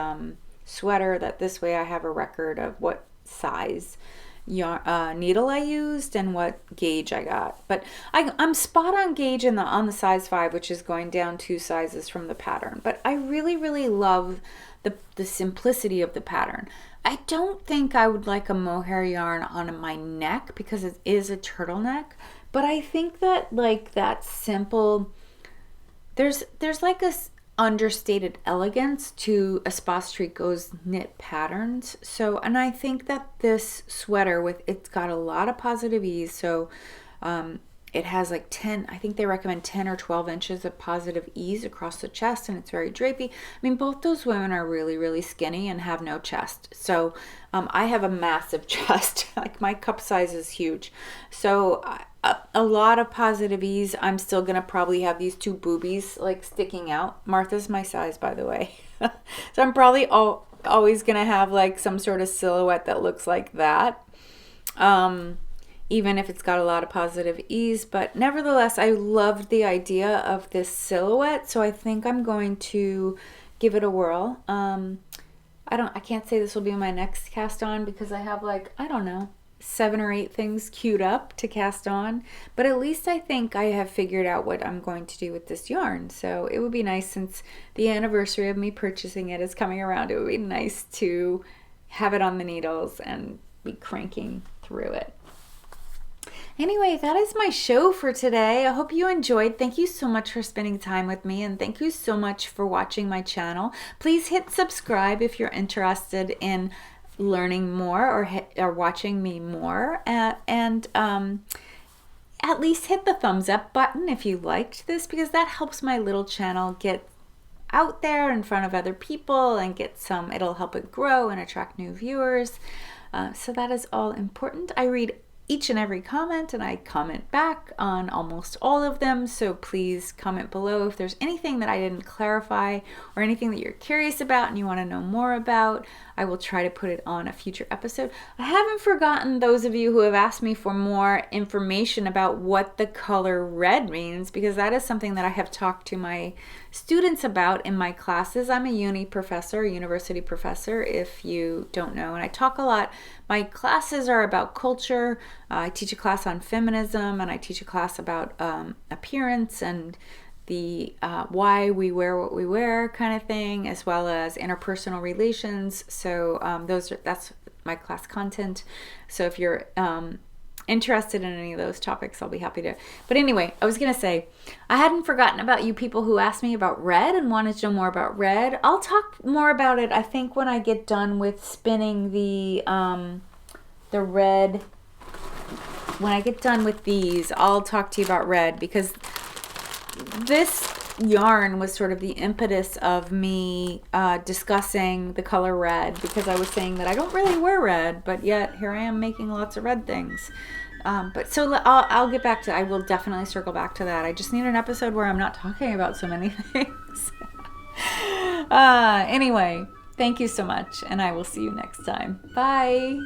sweater, that this way I have a record of what size needle I used and what gauge I got. But I'm spot on gauge on the size 5, which is going down 2 sizes from the pattern. But I really, really love the simplicity of the pattern. I don't think I would like a mohair yarn on my neck because it is a turtleneck, but I think that like that simple, there's like a understated elegance to Espace Tricot's knit patterns. So, and I think that this sweater it's got a lot of positive ease. So it has like 10, I think they recommend 10 or 12 inches of positive ease across the chest, and it's very drapey. I mean, both those women are really, really skinny and have no chest. So I have a massive chest. Like my cup size is huge. So a lot of positive ease. I'm still going to probably have these 2 boobies like sticking out. Martha's my size, by the way. So I'm probably always going to have like some sort of silhouette that looks like that. Even if it's got a lot of positive ease, but nevertheless, I loved the idea of this silhouette, so I think I'm going to give it a whirl. I can't say this will be my next cast on because I have like, I don't know, 7 or 8 things queued up to cast on, but at least I think I have figured out what I'm going to do with this yarn. So it would be nice, since the anniversary of me purchasing it is coming around, it would be nice to have it on the needles and be cranking through it. Anyway, that is my show for today. I hope you enjoyed. Thank you so much for spending time with me, and thank you so much for watching my channel. Please hit subscribe if you're interested in learning more or watching me more, and at least hit the thumbs up button if you liked this, because that helps my little channel get out there in front of other people and it'll help it grow and attract new viewers. So that is all important. I read each and every comment, and I comment back on almost all of them, so please comment below if there's anything that I didn't clarify or anything that you're curious about and you want to know more about. I will try to put it on a future episode. I haven't forgotten those of you who have asked me for more information about what the color red means, because that is something that I have talked to my students about in my classes. I'm a university professor, if you don't know, and I talk a lot. My classes are about culture. I teach a class on feminism, and I teach a class about appearance and the why we wear what we wear kind of thing, as well as interpersonal relations. So that's my class content. So if you're interested in any of those topics, I'll be happy to. But anyway, I was gonna say, I hadn't forgotten about you people who asked me about red and wanted to know more about red. I'll talk more about it, I think, when I get done with spinning the red. When I get done with these, I'll talk to you about red, because this yarn was sort of the impetus of me discussing the color red, because I was saying that I don't really wear red, but yet here I am making lots of red things. But so I'll get back to, I will definitely circle back to that. I just need an episode where I'm not talking about so many things. Anyway, thank you so much, and I will see you next time. Bye.